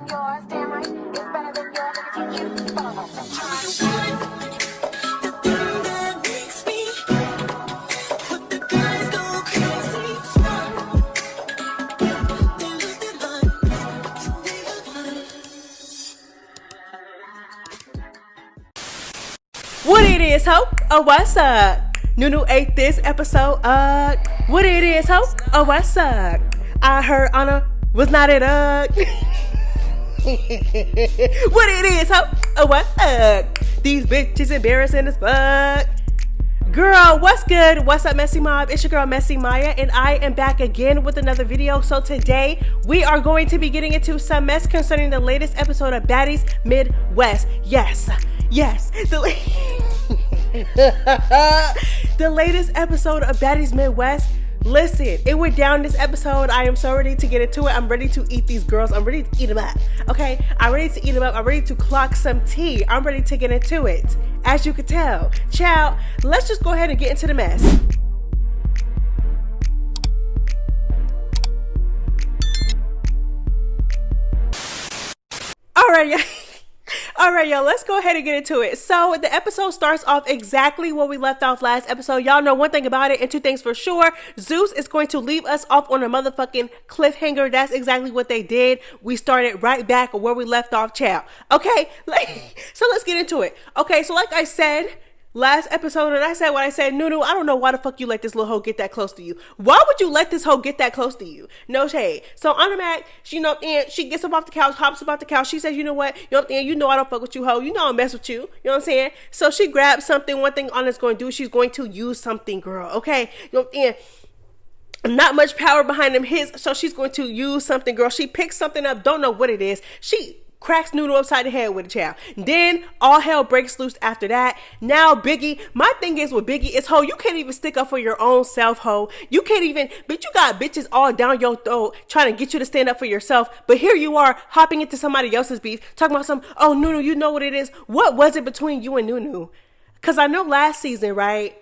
Yours, damn right, it's better than yours. I can teach you. What it is, ho? Oh, what's up? Nunu ate this episode up. What it is, ho? Oh, what's up? I heard Anna was not it up. What it is, ho? Oh, what's up? These bitches embarrassing as fuck. Girl, what's good? What's up, MessyMya? It's your girl, MessyMya, and I am back again with another video. So today, we are going to be getting into some mess concerning the latest episode of Baddies Midwest. Yes, the latest episode of Baddies Midwest. Listen, it went down this episode. I am so ready to get into it. I'm ready to eat these girls. I'm ready to eat them up. Okay, I'm ready to eat them up. I'm ready to clock some tea. I'm ready to get into it. As you can tell, child, let's just go ahead and get into the mess. All right, y'all, let's go ahead and get into it. So the episode starts off exactly where we left off last episode. Y'all know one thing about it and two things for sure. Zeus is going to leave us off on a motherfucking cliffhanger. That's exactly what they did. We started right back where we left off, child. Okay, so let's get into it. Okay, so like I said last episode, and I said what I said, Nunu, I don't know why the fuck you let this little hoe get that close to you. Why would you let this hoe get that close to you? No shade. So on the mat, she, and she gets up off the couch, hops up off the couch. She says, you know what? You know I don't fuck with you, hoe. You know I don't mess with you. You know what I'm saying? So she grabs something. One thing Anna's going to do, she's going to use something, girl. Okay? Not much power behind him. So she's going to use something, girl. She picks something up. Don't know what it is. She cracks Noodle upside the head with a child. Then all hell breaks loose after that. Now Biggie, my thing is with Biggie is, ho, you can't even stick up for your own self, ho. You can't even, bitch, you got bitches all down your throat trying to get you to stand up for yourself. But here you are hopping into somebody else's beef, talking about oh, Nunu, you know what it is. What was it between you and Nunu? Because I know last season, right,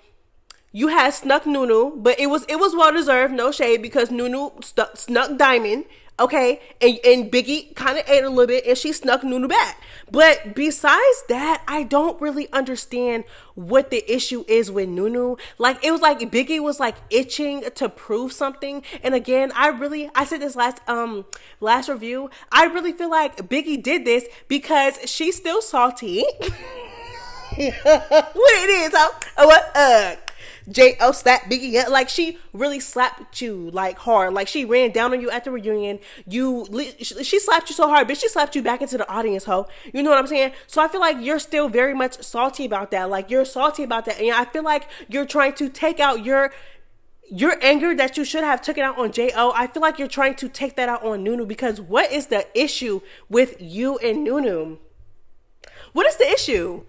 you had snuck Nunu, but it was well deserved, no shade, because Nunu snuck Diamond. Okay, and Biggie kind of ate a little bit and she snuck Nunu back. But besides that, I don't really understand what the issue is with Nunu. Like, it was like Biggie was like itching to prove something. And again, I said this last review, I really feel like Biggie did this because she's still salty. What it is, what J.O. slapped Biggie, like she really slapped you like hard, like she ran down on you at the reunion. She slapped you so hard, bitch, she slapped you back into the audience, ho. You know what I'm saying? So I feel like you're still very much salty about that. Like, you're salty about that, and I feel like you're trying to take out your anger that you should have taken out on J.O. I feel like you're trying to take that out on Nunu, because what is the issue with you and Nunu? What is the issue?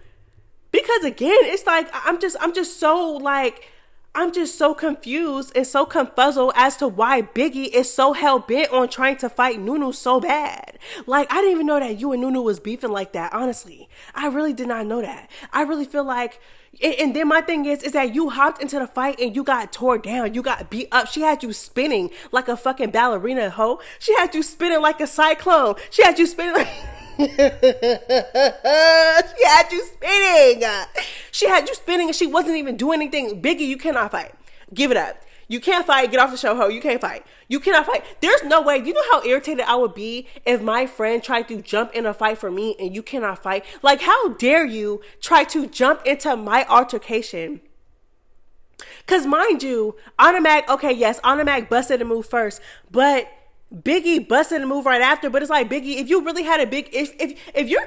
Because again, it's like, I'm just so confused and so confuzzled as to why Biggie is so hell-bent on trying to fight Nunu so bad. Like, I didn't even know that you and Nunu was beefing like that, honestly. I really did not know that. I really feel like, and then my thing is that you hopped into the fight and you got tore down. You got beat up. She had you spinning like a fucking ballerina, ho. She had you spinning like a cyclone. She had you spinning like... She had you spinning and she wasn't even doing anything. Biggie, you cannot fight. Give it up. You can't fight. Get off the show, ho. You can't fight. You cannot fight. There's no way. You know how irritated I would be if my friend tried to jump in a fight for me and you cannot fight? Like, how dare you try to jump into my altercation? Because mind you, Automatic busted a move first, but Biggie busted a move right after. But it's like, Biggie, if you really had a big if your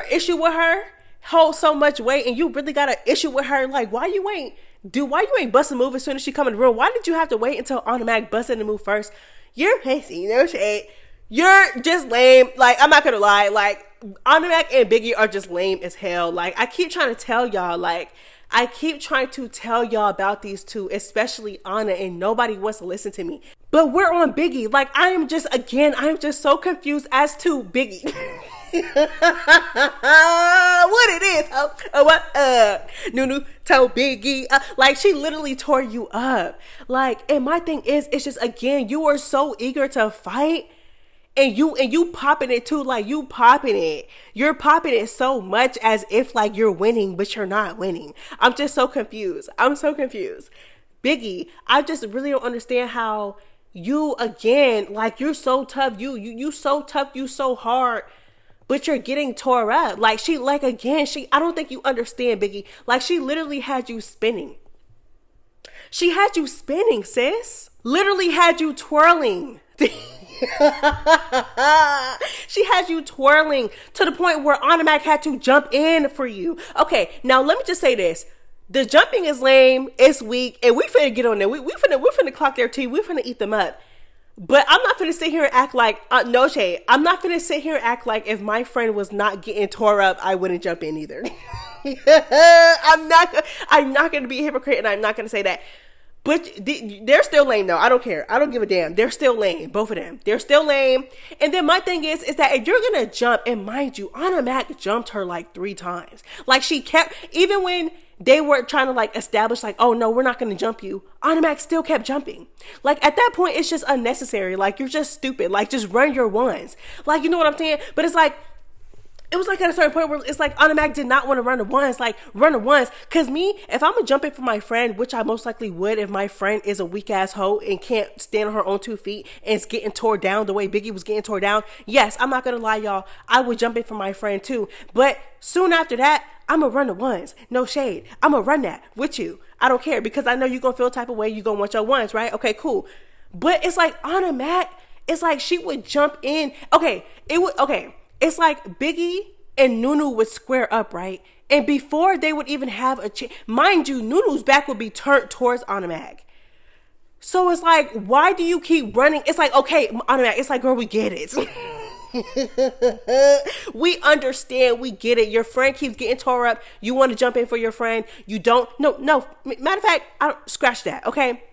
issue with her holds so much weight and you really got an issue with her, like, why you ain't bust a move as soon as she come in the room? Why did you have to wait until Automatic busted the move first? You're pissy, no shade. You're just lame. Like, I'm not gonna lie, like, Automatic and Biggie are just lame as hell. Like, I keep trying to tell y'all about these two, especially Anna, and nobody wants to listen to me. But we're on Biggie. Like, I'm just so confused as to Biggie. What it is? Nunu told Biggie. Like, she literally tore you up. Like, and my thing is, it's just, again, you are so eager to fight. And you popping it too, like you popping it. You're popping it so much as if like you're winning, but you're not winning. I'm just so confused. I'm so confused. Biggie, I just really don't understand how you, again, like you're so tough. You so tough, you so hard, but you're getting tore up. Like I don't think you understand, Biggie. Like she literally had you spinning. She had you spinning, sis. Literally had you twirling. She had you twirling to the point where Automatic had to jump in for you. Okay, now let me just say this. The jumping is lame, it's weak, and we finna get on there. We're finna clock their tea. We're finna eat them up. But I'm not finna sit here and act like, no shade. I'm not finna sit here and act like if my friend was not getting tore up, I wouldn't jump in either. I'm not gonna be a hypocrite, and I'm not gonna say that. But they're still lame though. I don't care. I don't give a damn. They're still lame. Both of them. They're still lame. And then my thing is that if you're going to jump, and mind you, Automatic jumped her like 3 times. Like she kept, even when they were trying to like establish like, oh no, we're not going to jump you, Automatic still kept jumping. Like at that point, it's just unnecessary. Like you're just stupid. Like just run your ones. Like, you know what I'm saying? But it's like, it was like at a certain point where it's like Automatic did not want to run the ones, like run the ones. Cause me, if I'm gonna jump in for my friend, which I most likely would if my friend is a weak ass hoe and can't stand on her own 2 feet and is getting tore down the way Biggie was getting tore down. Yes, I'm not gonna lie, y'all. I would jump in for my friend too. But soon after that, I'm gonna run the ones. No shade. I'm gonna run that with you. I don't care because I know you're gonna feel a type of way. You're gonna want your ones, right? Okay, cool. But it's like Automatic, it's like she would jump in. It's like Biggie and Nunu would square up, right? And before they would even have a chance, mind you, Nunu's back would be turned towards Automatic. So it's like, why do you keep running? It's like, okay, Automatic, it's like, girl, we get it. We understand, we get it. Your friend keeps getting tore up. You want to jump in for your friend. You don't, no. Matter of fact, scratch that, okay?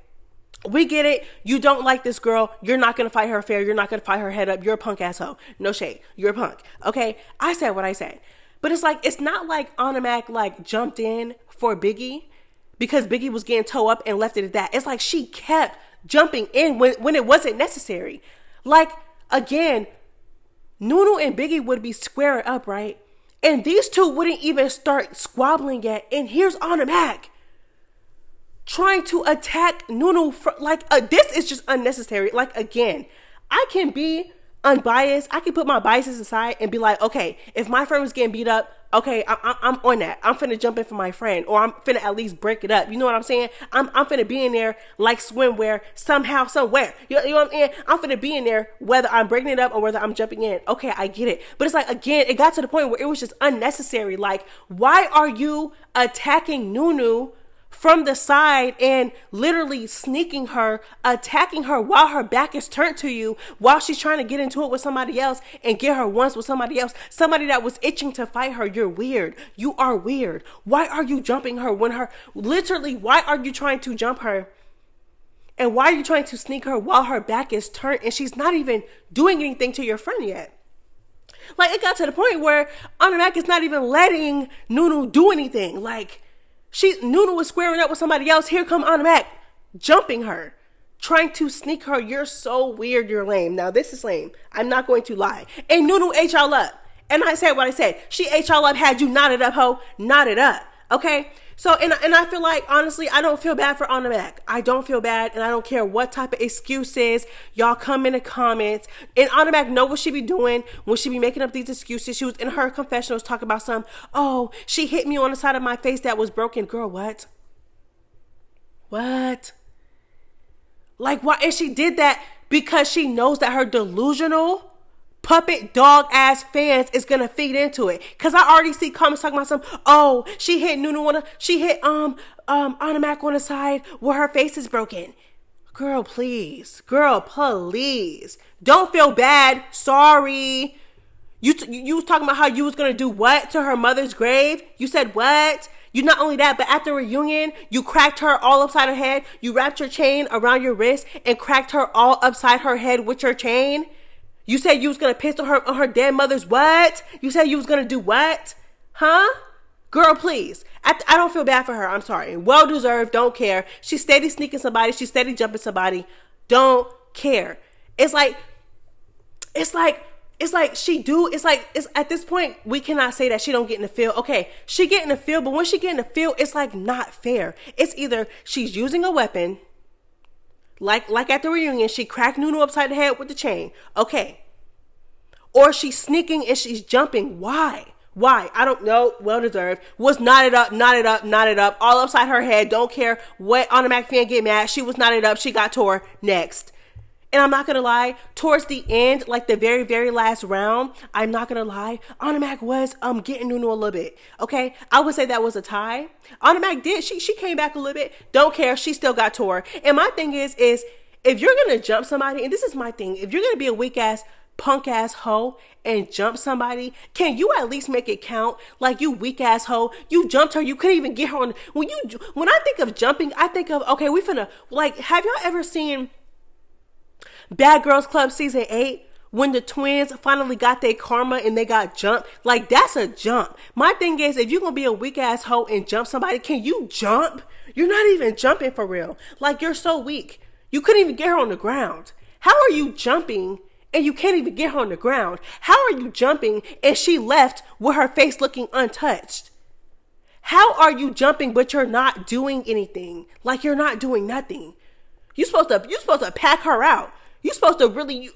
We get it. You don't like this girl. You're not going to fight her fair. You're not going to fight her head up. You're a punk asshole. No shade. You're a punk. Okay. I said what I said. But it's like, it's not like Automatic like jumped in for Biggie because Biggie was getting toe up and left it at that. It's like she kept jumping in when it wasn't necessary. Like, again, Nunu and Biggie would be squaring up, right? And these two wouldn't even start squabbling yet. And here's Automatic trying to attack Nunu. This is just unnecessary. Like, again, I can be unbiased. I can put my biases aside and be like, okay, if my friend was getting beat up, okay, I'm on that. I'm finna jump in for my friend, or I'm finna at least break it up. You know what I'm saying? I'm finna be in there like swimwear somehow, somewhere. You know what I'm saying? I'm finna be in there whether I'm breaking it up or whether I'm jumping in. Okay, I get it. But it's like, again, it got to the point where it was just unnecessary. Like, why are you attacking Nunu from the side and literally sneaking her, attacking her while her back is turned to you, while she's trying to get into it with somebody else and get her once with somebody else, somebody that was itching to fight her? You're weird. You are weird. Why are you jumping her why are you trying to jump her? And why are you trying to sneak her while her back is turned and she's not even doing anything to your friend yet? Like, it got to the point where Automatic is not even letting Nunu do anything. Like, Nunu was squaring up with somebody else. Here come Automatic jumping her, trying to sneak her. You're so weird. You're lame. Now, this is lame. I'm not going to lie. And Nunu ate y'all up. And I said what I said. She ate y'all up. Had you knotted up, ho. Knotted up. Okay? So, and I feel like, honestly, I don't feel bad for Automatic. I don't feel bad, and I don't care what type of excuses y'all come in the comments. And Automatic know what she be doing when she be making up these excuses. She was in her confessionals talking about she hit me on the side of my face that was broken. Girl, what? What? Like, why? And she did that because she knows that her delusional puppet dog ass fans is gonna feed into it. Cause I already see comments talking about she hit Nunu she hit Automatic on the side where her face is broken. Girl, please. Don't feel bad. Sorry. You was talking about how you was gonna do what to her mother's grave? You said what? You not only that, but at the reunion, you cracked her all upside her head. You wrapped your chain around your wrist and cracked her all upside her head with your chain. You said you was going to piss on her dead mother's what? You said you was going to do what? Huh? Girl, please. I don't feel bad for her. I'm sorry. Well deserved. Don't care. She's steady sneaking somebody. She's steady jumping somebody. Don't care. It's like, it's at this point, we cannot say that she don't get in the field. Okay, she get in the field, but when she get in the field, it's like not fair. It's either she's using a weapon, like at the reunion, she cracked Nunu upside the head with the chain. Okay. Or she's sneaking and she's jumping. Why? I don't know. Well deserved. Was knotted up, all upside her head. Don't care what Automatic fan get mad. She was knotted up. She got tore. Next. And I'm not going to lie, towards the end, like the very, very last round, I'm not going to lie, Automatic was getting Nunu a little bit. Okay? I would say that was a tie. Automatic did. She came back a little bit. Don't care. She still got tore. And my thing is if you're going to jump somebody, and this is my thing, if you're going to be a weak ass, punk ass hoe and jump somebody, can you at least make it count? Like, you weak ass hoe, you jumped her, you couldn't even get her on. When I think of jumping, I think of, okay, we finna, like, have y'all ever seen Bad Girls Club season 8 when the twins finally got their karma and they got jumped? Like, that's a jump. My thing is, if you're gonna be a weak ass hoe and jump somebody, can you jump? You're not even jumping for real. Like, you're so weak. You couldn't even get her on the ground. How are you jumping and you can't even get her on the ground? How are you jumping and she left with her face looking untouched? How are you jumping but you're not doing anything? Like, you're not doing nothing. You're supposed to pack her out. You're supposed to really,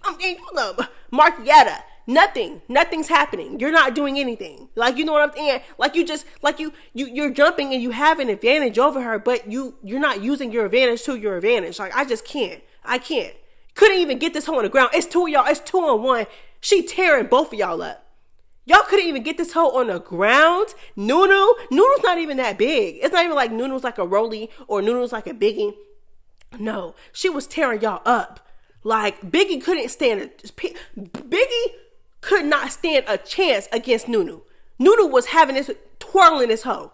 Markietta, nothing's happening. You're not doing anything. Like, you know what I'm saying? Like, you're jumping and you have an advantage over her, but you're not using your advantage to your advantage. Like, I can't. Couldn't even get this hoe on the ground. It's two of y'all. It's 2-on-1. She tearing both of y'all up. Y'all couldn't even get this hoe on the ground. Nunu's not even that big. It's not even like Nunu's like a Rolly or Nunu's like a Biggie. No, she was tearing y'all up. Like, Biggie could not stand a chance against Nunu. Nunu was having this, twirling this hoe.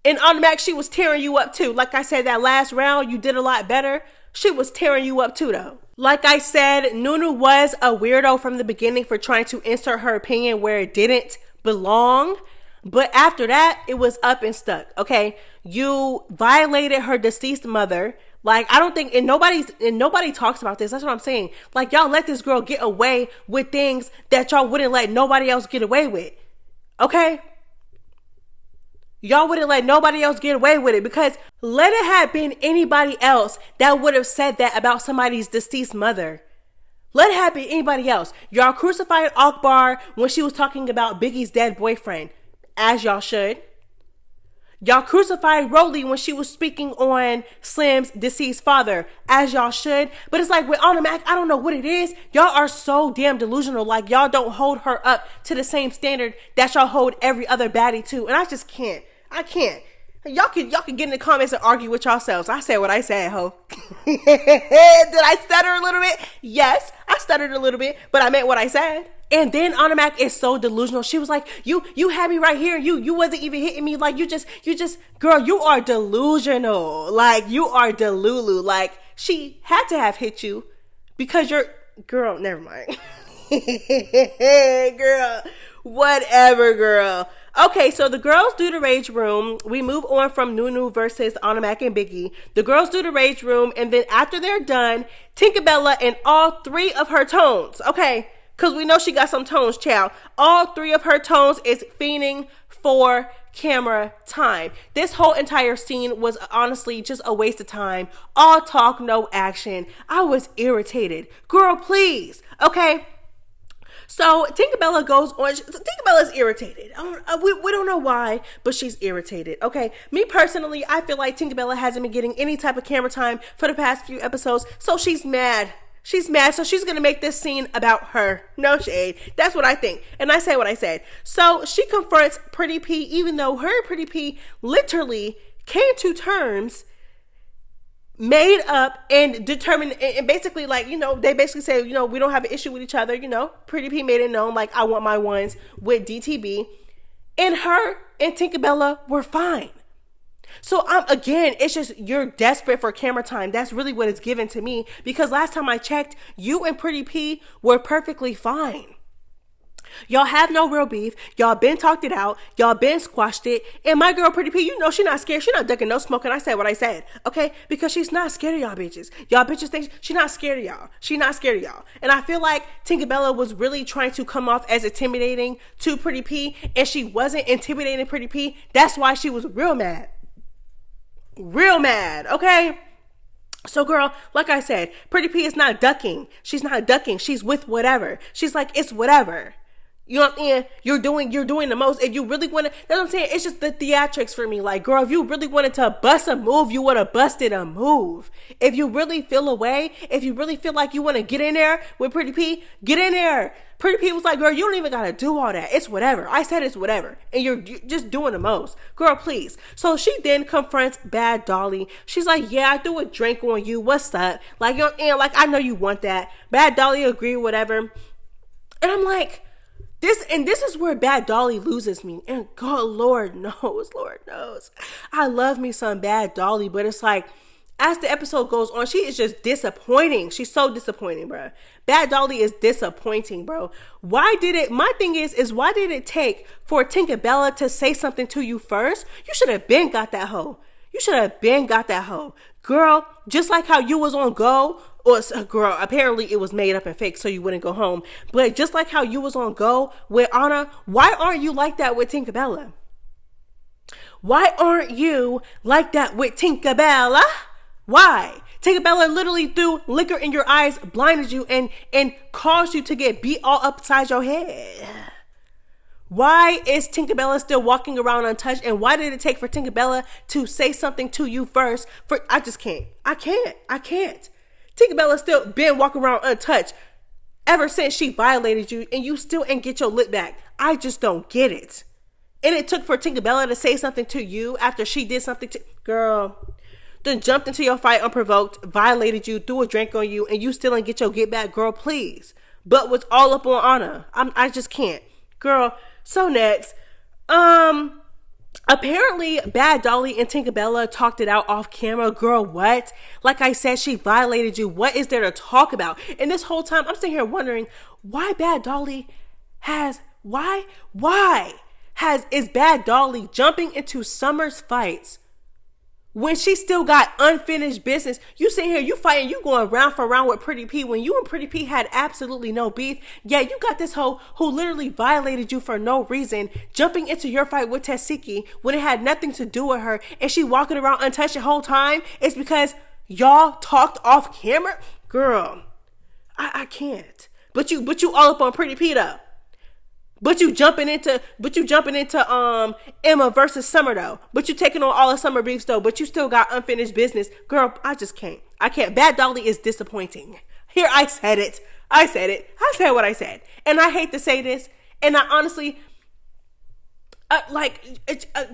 And Automatic, she was tearing you up too. Like I said, that last round, you did a lot better. She was tearing you up too, though. Like I said, Nunu was a weirdo from the beginning for trying to insert her opinion where it didn't belong. But after that, it was up and stuck, okay? You violated her deceased mother. Like, I don't think, and nobody talks about this. That's what I'm saying. Like, y'all let this girl get away with things that y'all wouldn't let nobody else get away with. Okay? Y'all wouldn't let nobody else get away with it, because let it have been anybody else that would have said that about somebody's deceased mother. Let it have been anybody else. Y'all crucified Akbar when she was talking about Biggie's dead boyfriend, as y'all should. Y'all crucified Rolly when she was speaking on Slim's deceased father, as y'all should. But it's like with Automatic, I don't know what it is. Y'all are so damn delusional. Like, y'all don't hold her up to the same standard that y'all hold every other baddie to. And I just can't. I can't. Y'all can get in the comments and argue with yourselves. I said what I said, ho. Did I stutter a little bit? Yes, I stuttered a little bit, but I meant what I said. And then Automatic is so delusional. She was like, you had me right here. You wasn't even hitting me. Like, you just, girl, you are delusional. Like, you are delulu. Like, she had to have hit you because girl, never mind. Girl, whatever, girl. Okay, so the girls do the rage room. We move on from Nunu versus Automatic and Biggie. The girls do the rage room, and then after they're done, Tinkerbella and all 3 of her tones, okay, because we know she got some tones, child. All 3 of her tones is fiending for camera time. This whole entire scene was honestly just a waste of time. All talk, no action. I was irritated. Girl, please, okay? So Tinkerbella goes on. Tinkerbella's irritated. We don't know why, but she's irritated. Okay, me personally, I feel like Tinkerbella hasn't been getting any type of camera time for the past few episodes, so she's mad. She's mad, so she's gonna make this scene about her. No shade. That's what I think, and I say what I said. So she confronts Pretty P, even though her and Pretty P literally came to terms, made up and determined, and basically, like, you know, they basically say, you know, we don't have an issue with each other. You know, Pretty P made it known, like, I want my ones with DTB, and her and Tinkerbella were fine. So again, it's just, you're desperate for camera time. That's really what it's given to me, because last time I checked, you and Pretty P were perfectly fine. Y'all have no real beef. Y'all been talked it out. Y'all been squashed it. And my girl, Pretty P, you know she not scared. She not ducking no smoke. And I said what I said, okay? Because she's not scared of y'all bitches. Y'all bitches think she not scared of y'all. She not scared of y'all. And I feel like Tinkerbella was really trying to come off as intimidating to Pretty P, and she wasn't intimidating Pretty P. That's why she was real mad. Real mad, okay? So girl, like I said, Pretty P is not ducking. She's not ducking. She's with whatever. She's like, it's whatever. You know what I'm saying? You're doing the most. If you really want to, that's what I'm saying. It's just the theatrics for me. Like, girl, if you really wanted to bust a move, you would have busted a move. If you really feel a way, if you really feel like you want to get in there with Pretty P, get in there. Pretty P was like, girl, you don't even got to do all that. It's whatever. I said it's whatever. And you're just doing the most. Girl, please. So she then confronts Bad Dolly. She's like, yeah, I threw a drink on you. What's up? Like, you know, and like, I know you want that. Bad Dolly agreed, whatever. And I'm like, this is where Bad Dolly loses me. And God, Lord knows. I love me some Bad Dolly, but it's like, as the episode goes on, she is just disappointing. She's so disappointing, bro. Bad Dolly is disappointing, bro. My thing is why did it take for Tinkerbella to say something to you first? You should have been got that hoe. Girl, just like how you was on go, or girl, apparently it was made up and fake so you wouldn't go home. But just like how you was on go with Anna, why aren't you like that with Tinkerbella? Why aren't you like that with Tinkerbella? Why? Tinkerbella literally threw liquor in your eyes, blinded you, and caused you to get beat all upside your head. Why is Tinkerbella still walking around untouched? And why did it take for Tinkerbella to say something to you first? I just can't. I can't. Tinkerbella still been walking around untouched ever since she violated you, and you still ain't get your lip back. I just don't get it. And it took for Tinkerbella to say something to you after she did something to... Girl... Then jumped into your fight unprovoked, violated you, threw a drink on you, and you still didn't get your get back, girl, please. But was all up on Anna. I just can't. Girl, so next. Apparently, Bad Dolly and Tinkerbella talked it out off camera. Girl, what? Like I said, she violated you. What is there to talk about? And this whole time, I'm sitting here wondering, why Bad Dolly is Bad Dolly jumping into Summer's fights when she still got unfinished business? You sitting here, you fighting, you going round for round with Pretty P when you and Pretty P had absolutely no beef. Yeah, you got this hoe who literally violated you for no reason, jumping into your fight with Tessiki when it had nothing to do with her, and she walking around untouched the whole time. It's because y'all talked off camera. Girl, I can't. But you all up on Pretty P though. But you jumping into Emma versus Summer though. But you taking on all the Summer beefs though. But you still got unfinished business. Girl, I just can't. I can't. Bad Dolly is disappointing. Here, I said it. I said what I said. And I hate to say this. And I honestly,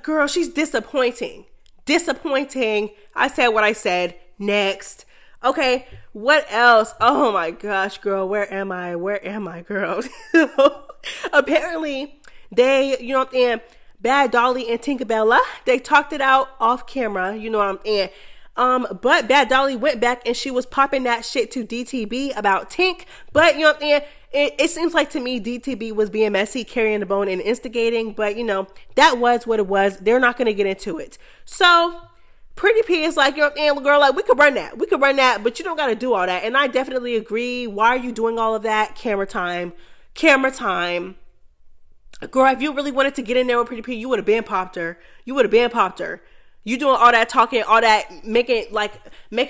girl, she's disappointing. Disappointing. I said what I said. Next. Okay, what else? Oh my gosh, girl, where am I, girl? Apparently, they, you know what I'm saying, Bad Dolly and Tinkerbella, they talked it out off camera, you know what I'm saying. But Bad Dolly went back and she was popping that shit to DTB about Tink. But, you know what I'm saying, it seems like to me DTB was being messy, carrying the bone and instigating. But, you know, that was what it was. They're not going to get into it. So Pretty P is like, you know, girl, like, we could run that, but you don't got to do all that. And I definitely agree. Why are you doing all of that? Camera time. Girl, if you really wanted to get in there with Pretty P, you would have been popped her. You doing all that talking, all that making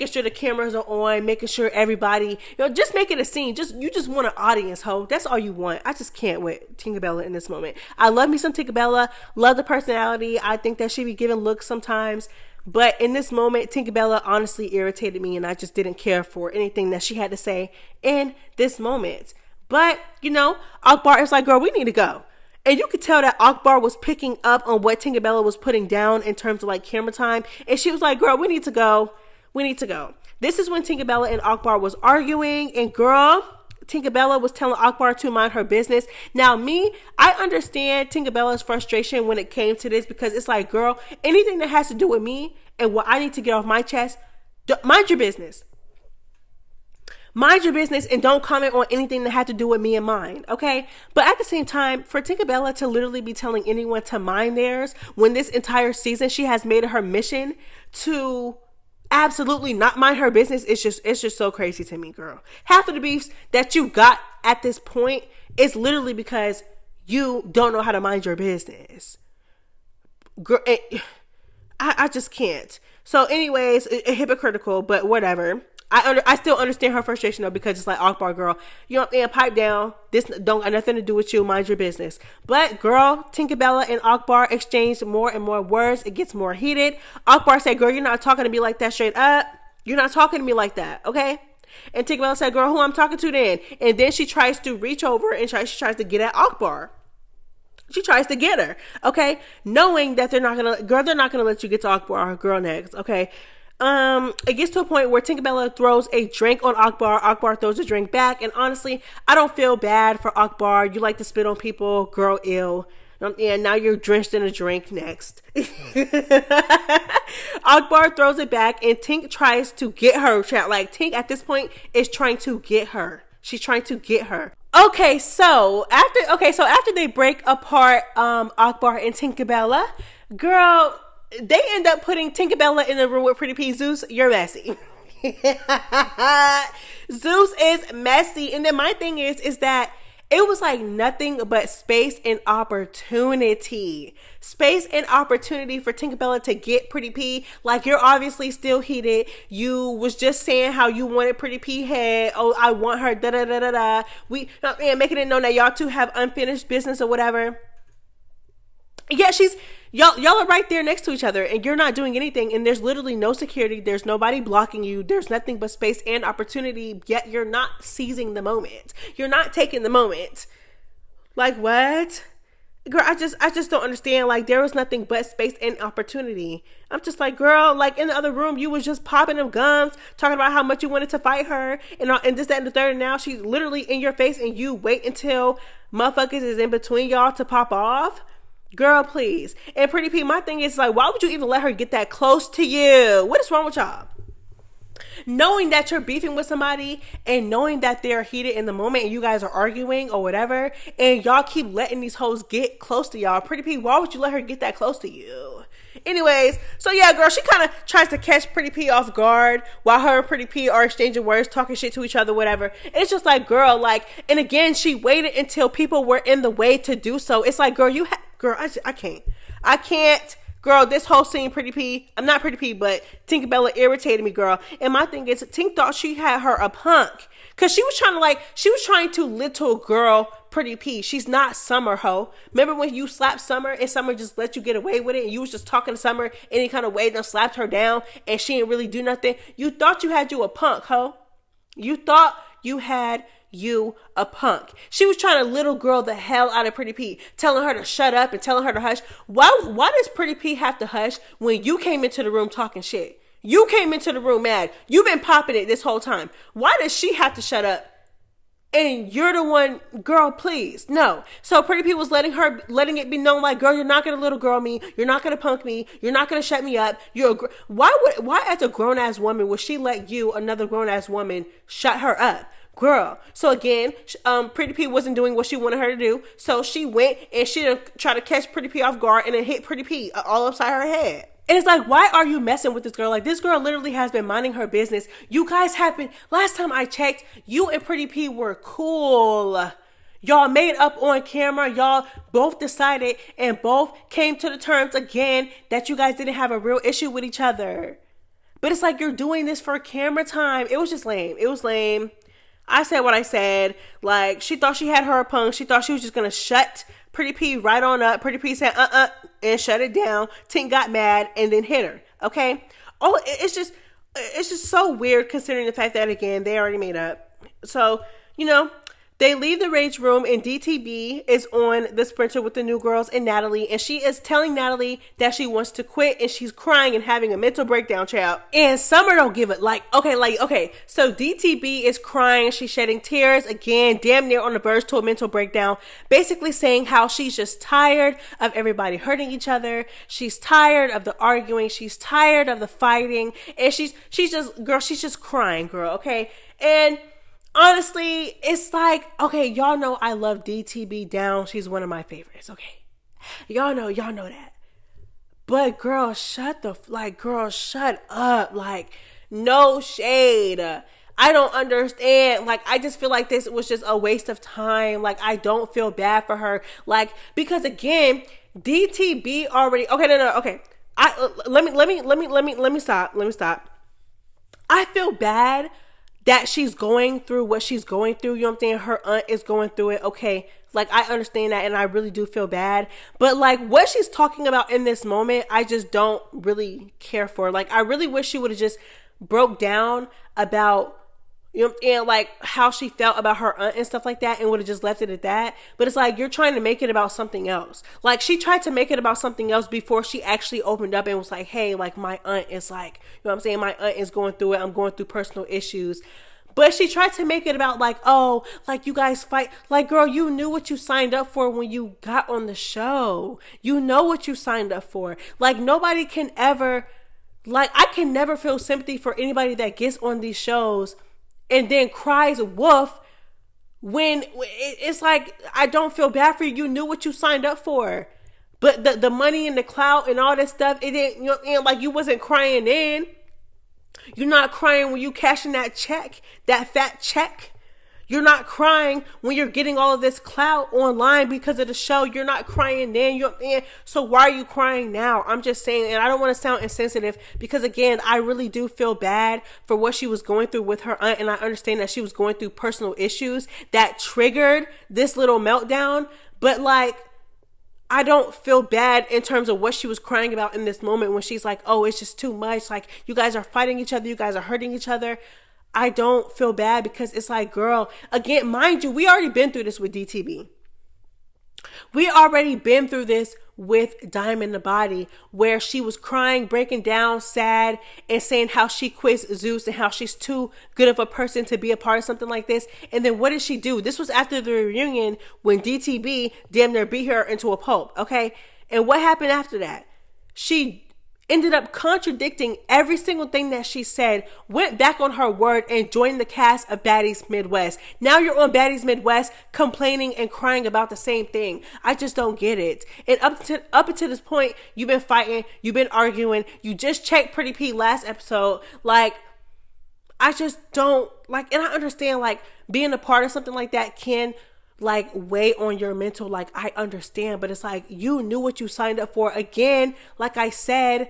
sure the cameras are on, making sure everybody, you know, just making a scene. You just want an audience, ho. That's all you want. I just can't with Tinkerbella in this moment. I love me some Tinkerbella. Love the personality. I think that she be giving looks sometimes. But in this moment, Tinkerbella honestly irritated me, and I just didn't care for anything that she had to say in this moment. But, you know, Akbar is like, girl, we need to go. And you could tell that Akbar was picking up on what Tinkerbella was putting down in terms of like camera time. And she was like, girl, we need to go. This is when Tinkerbella and Akbar was arguing. And girl, Tinkerbella was telling Akbar to mind her business. Now I understand Tinkerbella's frustration when it came to this, because it's like, girl, anything that has to do with me and what I need to get off my chest, mind your business. mind your business and don't comment on anything that had to do with me and mine, okay? But at the same time, for Tinkerbella to literally be telling anyone to mind theirs when this entire season she has made it her mission to absolutely not mind her business, it's just so crazy to me, girl. Half of the beefs that you got at this point is literally because you don't know how to mind your business. Girl, I just can't. So anyways, hypocritical, but whatever. I still understand her frustration though, because it's like, Akbar, girl, you know what I'm saying, pipe down. This don't got nothing to do with you. Mind your business. But girl, Tinkerbella and Akbar exchanged more and more words. It gets more heated. Akbar said, girl, you're not talking to me like that straight up. You're not talking to me like that, okay? And Tinkerbella said, girl, who I'm talking to then? And then she tries to reach over and she tries to get at Akbar. She tries to get her, okay? Knowing that they're not gonna let you get to Akbar, girl, next, okay? It gets to a point where Tinkerbella throws a drink on Akbar. Akbar throws a drink back. And honestly, I don't feel bad for Akbar. You like to spit on people, girl, ill. And now you're drenched in a drink next. Akbar throws it back and Tink tries to get her. Like, Tink at this point is trying to get her. She's trying to get her. Okay, so after they break apart Akbar and Tinkerbella, girl, they end up putting Tinkerbella in the room with Pretty P. Zeus, you're messy. Zeus is messy. And then my thing is that it was like nothing but space and opportunity. Space and opportunity for Tinkerbella to get Pretty P. Like, you're obviously still heated. You was just saying how you wanted Pretty P head. Oh, I want her, da da da da da. Making it known that y'all two have unfinished business or whatever. Yeah, y'all are right there next to each other and you're not doing anything, and there's literally no security, there's nobody blocking you, there's nothing but space and opportunity, yet you're not seizing the moment. You're not taking the moment. Like, what? Girl, I just don't understand. Like, there was nothing but space and opportunity. I'm just like, girl, like, in the other room, you was just popping them gums, talking about how much you wanted to fight her, and this, that, and the third, and now she's literally in your face, and you wait until motherfuckers is in between y'all to pop off? Girl, please. And Pretty P, my thing is like, why would you even let her get that close to you? What is wrong with y'all? Knowing that you're beefing with somebody and knowing that they're heated in the moment and you guys are arguing or whatever, and y'all keep letting these hoes get close to y'all. Pretty P, why would you let her get that close to you? Anyways, so yeah, girl, she kind of tries to catch Pretty P off guard while her and Pretty P are exchanging words, talking shit to each other, whatever. And it's just like, girl, like, and again, she waited until people were in the way to do so. It's like, girl, I can't. Girl, this whole scene, Pretty P, I'm not Pretty P, but Tinkerbella irritated me, girl. And my thing is, Tink thought she had her a punk. Cause she was trying to little girl Pretty P. She's not Summer, ho. Remember when you slapped Summer and Summer just let you get away with it, and you was just talking to Summer any kind of way, then slapped her down and she didn't really do nothing? You thought you had you a punk, ho. You thought you had you a punk. She was trying to little girl the hell out of Pretty P, telling her to shut up and telling her to hush. Why does Pretty P have to hush when you came into the room talking shit? You came into the room mad. You've been popping it this whole time. Why does she have to shut up? And you're the one, girl, please. No. So Pretty P was letting it be known, like, girl, you're not going to little girl me. You're not going to punk me. You're not going to shut me up. Why as a grown ass woman would she let you, another grown ass woman, shut her up? Girl. So again, Pretty P wasn't doing what she wanted her to do. So she went and she tried to catch Pretty P off guard and then hit Pretty P all upside her head. And it's like, why are you messing with this girl? Like, this girl literally has been minding her business. You guys have been, last time I checked, you and Pretty P were cool. Y'all made up on camera. Y'all both decided and both came to the terms again that you guys didn't have a real issue with each other. But it's like, you're doing this for camera time. It was just lame. It was lame. I said what I said. Like, she thought she had her a punk. She thought she was just going to shut Pretty P right on up. Pretty P said, and shut it down. Tink got mad and then hit her. Okay. Oh, it's just so weird considering the fact that, again, they already made up. So, they leave the rage room and DTB is on the sprinter with the new girls and Natalie. And she is telling Natalie that she wants to quit and she's crying and having a mental breakdown, child. And Summer don't give it. Okay. So DTB is crying. She's shedding tears again, damn near on the verge to a mental breakdown. Basically saying how she's just tired of everybody hurting each other. She's tired of the arguing. She's tired of the fighting. And she's just crying, girl. Okay. And honestly, it's like, okay, y'all know I love DTB down. She's one of my favorites. Okay. Y'all know that. But girl, shut up. Like, no shade. I don't understand. Like, I just feel like this was just a waste of time. Like, I don't feel bad for her. Like, because again, DTB already, okay, no, okay. Let me stop. I feel bad that she's going through what she's going through. You know what I'm saying? Her aunt is going through it. Okay. Like, I understand that, and I really do feel bad. But like, what she's talking about in this moment, I just don't really care for. Like, I really wish she would have just broke down about, you know, and like how she felt about her aunt and stuff like that, and would have just left it at that. But it's like, you're trying to make it about something else. Like, she tried to make it about something else before she actually opened up and was like, hey, like, my aunt is like, you know what I'm saying? My aunt is going through it. I'm going through personal issues. But she tried to make it about like, oh, like, you guys fight. Like, girl, you knew what you signed up for when you got on the show. You know what you signed up for. Like, nobody can ever, like, I can never feel sympathy for anybody that gets on these shows and then cries wolf when it's like, I don't feel bad for you. You knew what you signed up for. But the money and the clout and all that stuff, it didn't, you know, like, you wasn't crying in. You're not crying when you cashing that check, that fat check. You're not crying when you're getting all of this clout online because of the show. You're not crying then. So why are you crying now? I'm just saying, and I don't want to sound insensitive because, again, I really do feel bad for what she was going through with her aunt, and I understand that she was going through personal issues that triggered this little meltdown. But like, I don't feel bad in terms of what she was crying about in this moment when she's like, oh, it's just too much. Like, you guys are fighting each other. You guys are hurting each other. I don't feel bad because it's like, girl, again, mind you, we already been through this with DTB. We already been through this with Diamond the Body, where she was crying, breaking down, sad, and saying how she quits Zeus and how she's too good of a person to be a part of something like this. And then what did she do? This was after the reunion when DTB damn near beat her into a pulp, okay? And what happened after that? She ended up contradicting every single thing that she said, went back on her word, and joined the cast of Baddies Midwest. Now you're on Baddies Midwest complaining and crying about the same thing. I just don't get it. And up until this point, you've been fighting, you've been arguing, you just checked Pretty P last episode. Like, I just don't, like, and I understand, like, being a part of something like that can, like, weigh on your mental. Like, I understand, but it's like, you knew what you signed up for. Again, like I said,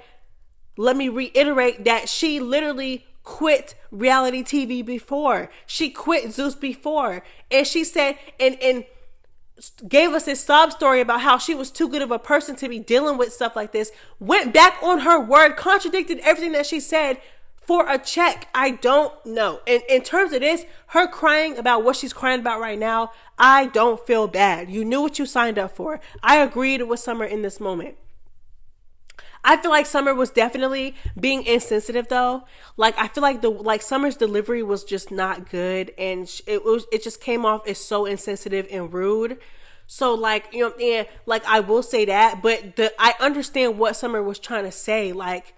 let me reiterate that she literally quit reality TV before. She quit Zeus before. And she said, and gave us this sob story about how she was too good of a person to be dealing with stuff like this. Went back on her word, contradicted everything that she said for a check. I don't know. And in terms of this, her crying about what she's crying about right now, I don't feel bad. You knew what you signed up for. I agreed with Summer in this moment. I feel like Summer was definitely being insensitive though. Like, I feel like Summer's delivery was just not good, and it just came off as so insensitive and rude. So like, you know, and like, I will say that, but I understand what Summer was trying to say. Like,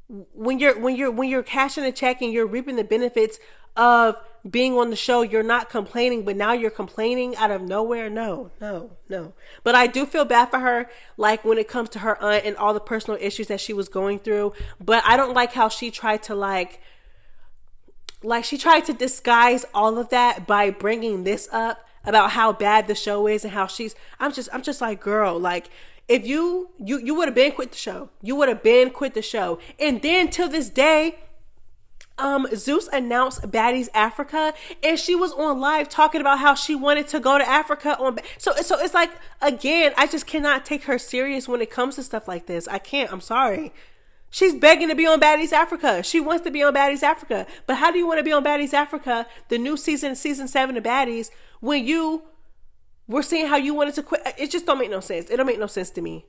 when you're cashing a check and you're reaping the benefits of being on the show, you're not complaining, but now you're complaining out of nowhere. No. But I do feel bad for her, like, when it comes to her aunt and all the personal issues that she was going through. But I don't like how she tried to she tried to disguise all of that by bringing this up about how bad the show is and how I'm just like, girl, like, if you would have been quit the show. You would have been quit the show. And then till this day, Zeus announced Baddies Africa, and she was on live talking about how she wanted to go to Africa so it's like, again, I just cannot take her serious when it comes to stuff like this. I can't. I'm sorry. She's begging to be on Baddies Africa. She wants to be on Baddies Africa. But how do you want to be on Baddies Africa, the new season 7 of Baddies, when we're seeing how you wanted to quit? It just don't make no sense. It don't make no sense to me.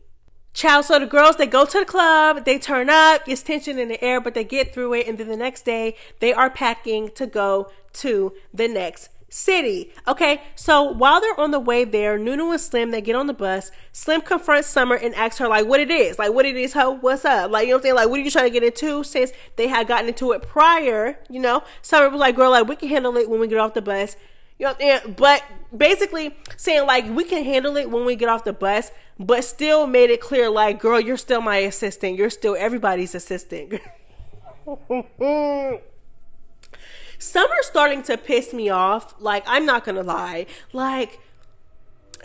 Child, so the girls, they go to the club, they turn up, it's tension in the air, but they get through it. And then the next day, they are packing to go to the next city. Okay, so while they're on the way there, Nunu and Slim, they get on the bus. Slim confronts Summer and asks her, like, what it is. Like, what it is, ho? What's up? Like, you know what I'm saying? Like, what are you trying to get into? Since they had gotten into it prior, you know? Summer was like, girl, like, we can handle it when we get off the bus. You know what I'm saying? But basically saying, like, we can handle it when we get off the bus, but still made it clear, like, girl, you're still my assistant. You're still everybody's assistant. Summer's starting to piss me off. Like, I'm not gonna lie. Like,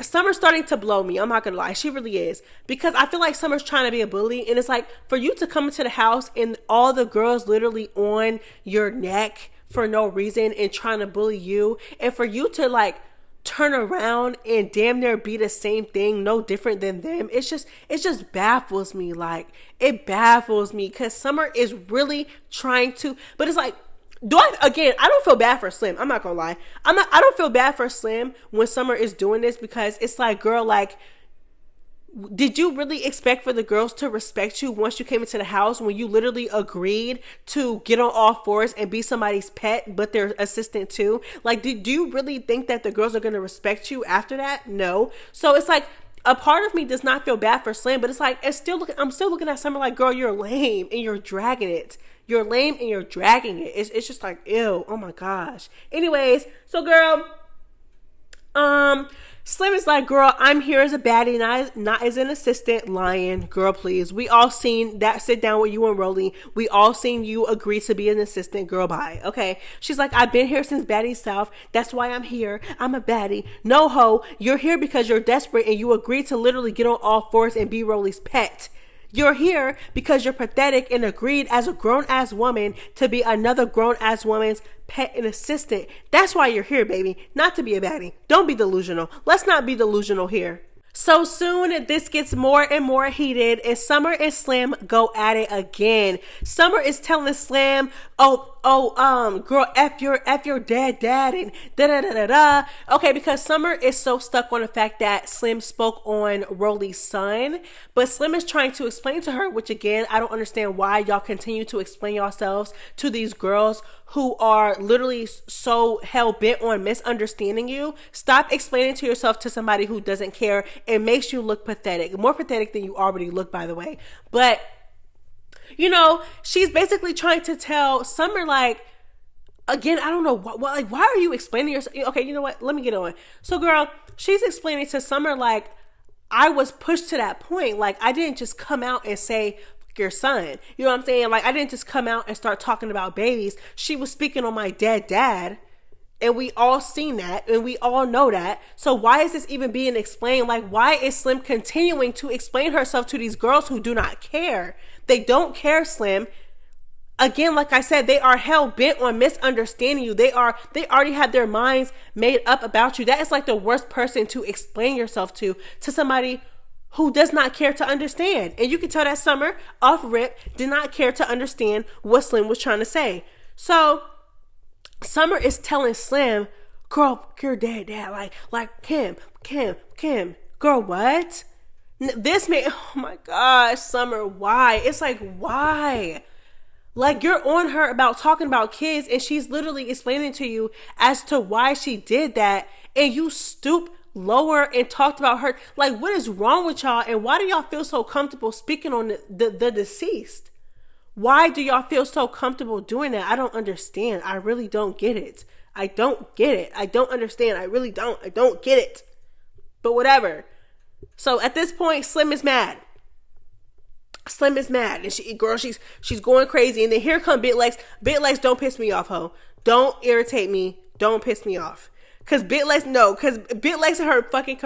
Summer's starting to blow me. I'm not gonna lie. She really is. Because I feel like Summer's trying to be a bully. And it's like, for you to come into the house and all the girls literally on your neck for no reason and trying to bully you. And for you to, like, turn around and damn near be the same thing, no different than them. It just baffles me. Like, it baffles me. Because Summer is really trying to. But it's like, I don't feel bad for Slim. I'm not gonna lie. I don't feel bad for Slim when Summer is doing this, because it's like, girl, like, did you really expect for the girls to respect you once you came into the house, when you literally agreed to get on all fours and be somebody's pet, but their assistant too? Like, do you really think that the girls are going to respect you after that? No. So it's like, a part of me does not feel bad for Slim, but it's like, I'm still looking at Summer like, girl, you're lame and you're dragging it. You're lame and you're dragging it. It's just like, ew, oh my gosh. Anyways, so girl, Slim is like, girl, I'm here as a baddie, not as an assistant. Lying. Girl, please. We all seen that sit down with you and Rolly. We all seen you agree to be an assistant. Girl, bye. Okay. She's like, I've been here since Baddie South. That's why I'm here. I'm a baddie. No, ho. You're here because you're desperate and you agreed to literally get on all fours and be Rolly's pet. You're here because you're pathetic and agreed as a grown-ass woman to be another grown-ass woman's pet and assistant. That's why you're here, baby. Not to be a baddie. Don't be delusional. Let's not be delusional here. So soon, this gets more and more heated, and Summer and Slim go at it again. Summer is telling Slim, girl, F your dad, and da-da-da-da-da. Okay, because Summer is so stuck on the fact that Slim spoke on Rolly's son, but Slim is trying to explain to her, which again, I don't understand why y'all continue to explain yourselves to these girls who are literally so hell-bent on misunderstanding you. Stop explaining to yourself to somebody who doesn't care. It makes you look pathetic. More pathetic than you already look, by the way. But, you know, she's basically trying to tell Summer, like, again, I don't know, why are you explaining yourself? Okay, you know what? Let me get on. So, girl, she's explaining to Summer, like, I was pushed to that point. Like, I didn't just come out and say, your son. You know what I'm saying? Like, I didn't just come out and start talking about babies. She was speaking on my dead dad. And we all seen that. And we all know that. So why is this even being explained? Like, why is Slim continuing to explain herself to these girls who do not care? They don't care, Slim. Again, like I said, they are hell bent on misunderstanding you. They already have their minds made up about you. That is like the worst person to explain yourself to somebody who does not care to understand. And you can tell that Summer, off rip, did not care to understand what Slim was trying to say. So Summer is telling Slim, girl, your dad, like Kim, girl, what? This man, oh my gosh, Summer, why? It's like, why? Like, you're on her about talking about kids, and she's literally explaining to you as to why she did that, and you stoop lower and talked about her. Like, what is wrong with y'all, and why do y'all feel so comfortable speaking on the deceased? Why do y'all feel so comfortable doing that? I don't understand. I really don't get it. I don't get it. I don't understand. I really don't. I don't get it. But whatever. So at this point, Slim is mad. Slim is mad, and she's going crazy. And then here come Big Legs. Big Legs, don't piss me off, ho. Don't irritate me. Don't piss me off. Cause Big Legs and her fucking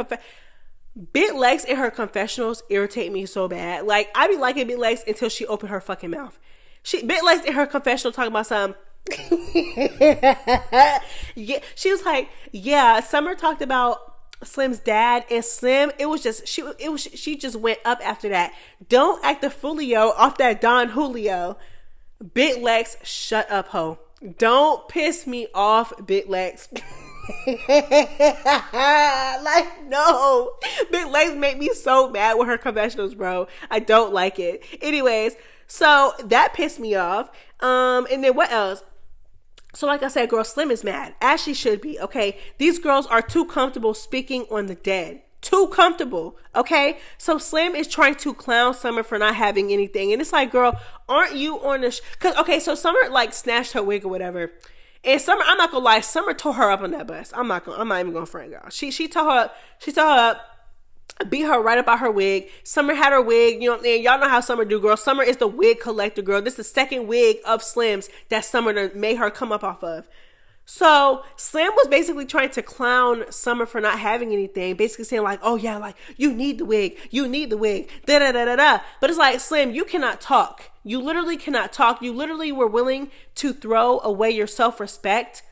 Big Legs and her confessionals irritate me so bad. Like, I be liking Big Legs until she opened her fucking mouth. Big Legs in her confessional talking about something. Yeah, she was like, yeah, Summer talked about Slim's dad, and Slim, she just went up after that. Don't act the foolio off that Don Julio. Big Legs, shut up, ho. Don't piss me off, Big Legs. Like, no. Big Legs make me so mad with her confessionals, bro. I don't like it. Anyways, so that pissed me off. And then what else? So like I said, girl, Slim is mad, as she should be, okay? These girls are too comfortable speaking on the dead. Too comfortable, okay? So Slim is trying to clown Summer for not having anything. And it's like, girl, aren't you on the... Because, okay, so Summer, like, snatched her wig or whatever. And Summer, I'm not gonna lie, Summer tore her up on that bus. I'm not even gonna front, girl. She tore her up, beat her right up out her wig. Summer had her wig, you know what I mean? Y'all know how Summer do, girl. Summer is the wig collector, girl. This is the second wig of Slim's that Summer made her come up off of. So Slim was basically trying to clown Summer for not having anything, basically saying like, oh yeah, like, you need the wig, da da da da da. But it's like, Slim, you cannot talk. You literally cannot talk. You literally were willing to throw away your self-respect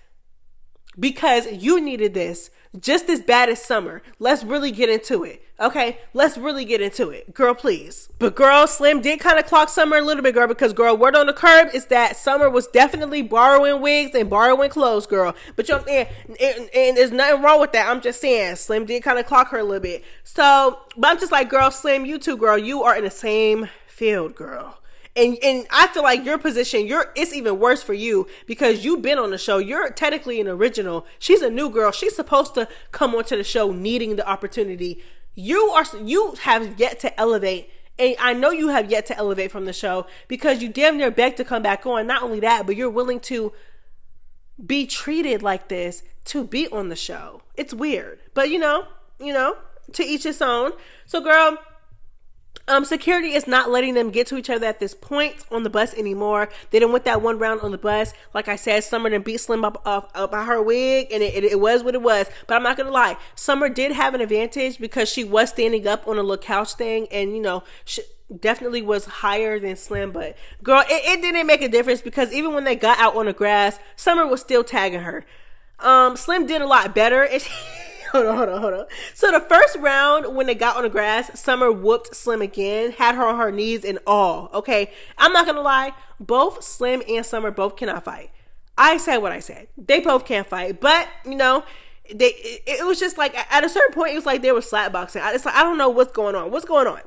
because you needed this just as bad as Summer. Let's really get into it. Okay, let's really get into it, girl, please. But girl, Slim did kind of clock Summer a little bit, girl, because girl, word on the curb is that Summer was definitely borrowing wigs and borrowing clothes, girl. But you know, and there's nothing wrong with that. I'm just saying, Slim did kind of clock her a little bit. So, but I'm just like, girl, Slim, you too, girl, you are in the same field, girl. And I feel like your position, it's even worse for you because you've been on the show. You're technically an original. She's a new girl. She's supposed to come onto the show needing the opportunity. You have yet to elevate. And I know you have yet to elevate from the show because you damn near begged to come back on. Not only that, but you're willing to be treated like this to be on the show. It's weird. But you know, to each his own. So girl, security is not letting them get to each other at this point on the bus anymore. They didn't win that one round on the bus. Like I said, Summer done beat Slim up by her wig, and it was what it was. But I'm not gonna lie, Summer did have an advantage because she was standing up on a little couch thing, and she definitely was higher than Slim. But girl, it didn't make a difference because even when they got out on the grass, Summer was still tagging her. Slim did a lot better. Hold on. So the first round, when they got on the grass, Summer whooped Slim again, had her on her knees and all. Okay, I'm not gonna lie, both Slim and Summer both cannot fight. I said what I said. They both can't fight, but it was just like at a certain point, it was like they were slapboxing. It's like I don't know what's going on. What's going on?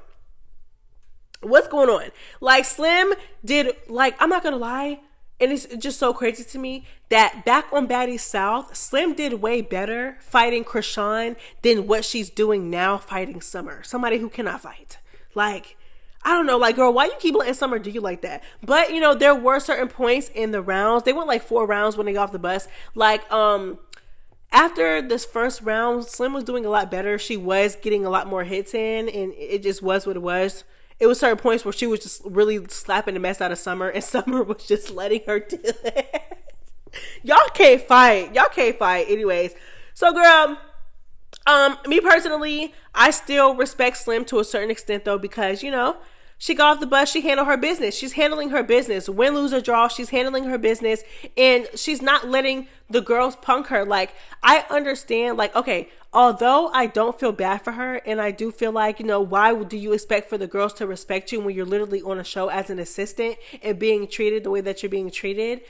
Like Slim did. Like I'm not gonna lie. And it's just so crazy to me that back on Baddies South, Slim did way better fighting Krishan than what she's doing now fighting Summer. Somebody who cannot fight. Like, I don't know. Like, girl, why you keep letting Summer do you like that? But, there were certain points in the rounds. They went like 4 rounds when they got off the bus. Like, after this first round, Slim was doing a lot better. She was getting a lot more hits in, and it just was what it was. It was certain points where she was just really slapping the mess out of Summer, and Summer was just letting her do it. Y'all can't fight. Anyways, so girl, me personally, I still respect Slim to a certain extent though, because she got off the bus, she handled her business. She's handling her business. Win, lose, or draw, she's handling her business. And she's not letting the girls punk her. Like, I understand, like, okay, although I don't feel bad for her, and I do feel like, why do you expect for the girls to respect you when you're literally on a show as an assistant and being treated the way that you're being treated?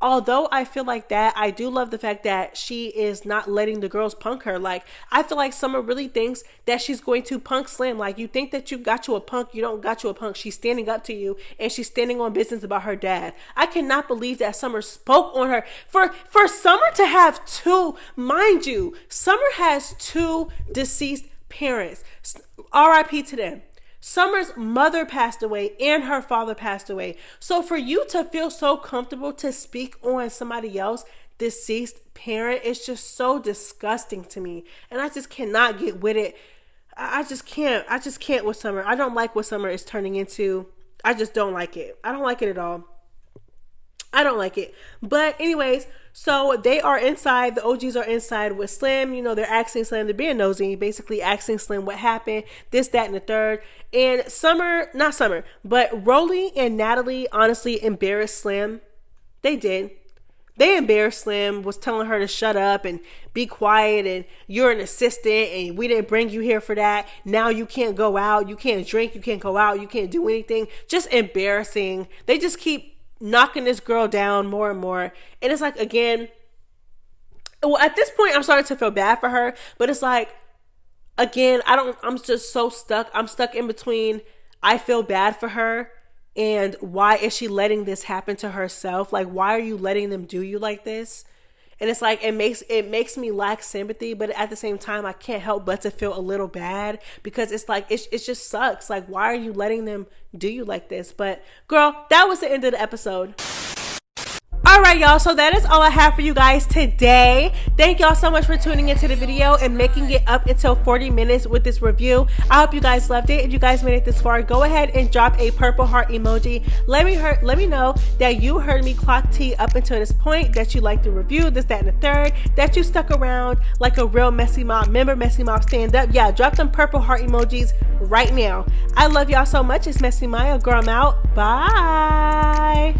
Although I feel like that, I do love the fact that she is not letting the girls punk her. Like, I feel like Summer really thinks that she's going to punk Slim. Like, you think that you got you a punk, you don't got you a punk. She's standing up to you, and she's standing on business about her dad. I cannot believe that Summer spoke on her. For Summer to have 2, mind you, Summer has 2 deceased parents. R.I.P. to them. Summer's mother passed away and her father passed away. So for you to feel so comfortable to speak on somebody else deceased parent, it's just so disgusting to me. And I just cannot get with it. I just can't with Summer. I don't like what Summer is turning into. I just don't like it. I don't like it at all. I don't like it. But anyways, so they are inside. The OGs are inside with Slim. They're asking Slim, they're being nosy, basically asking Slim what happened, this, that, and the third. And not Summer, but Rolly and Natalie honestly embarrassed Slim. They did. They embarrassed Slim, was telling her to shut up and be quiet, and you're an assistant and we didn't bring you here for that. Now you can't go out, you can't drink, you can't go out, you can't do anything. Just embarrassing. They just keep knocking this girl down more and more. And it's like, again, well, at this point, I'm starting to feel bad for her, but it's like, again, I'm just so stuck. I'm stuck in between. I feel bad for her And why is she letting this happen to herself? Like, why are you letting them do you like this? And it's like, it makes me lack sympathy, but at the same time, I can't help but to feel a little bad, because it's like, it just sucks. Like, why are you letting them do you like this? But girl, that was the end of the episode. All right, y'all, so that is all I have for you guys today. Thank y'all so much for tuning into the video and making it up until 40 minutes with this review. I hope you guys loved it. If you guys made it this far, go ahead and drop a purple heart emoji. Let me know that you heard me clock T up until this point, that you liked the review, this, that, and the third, that you stuck around like a real MessyMya member. MessyMya stand up. Yeah, drop them purple heart emojis right now. I love y'all so much. It's MessyMya. Girl, I'm out. Bye.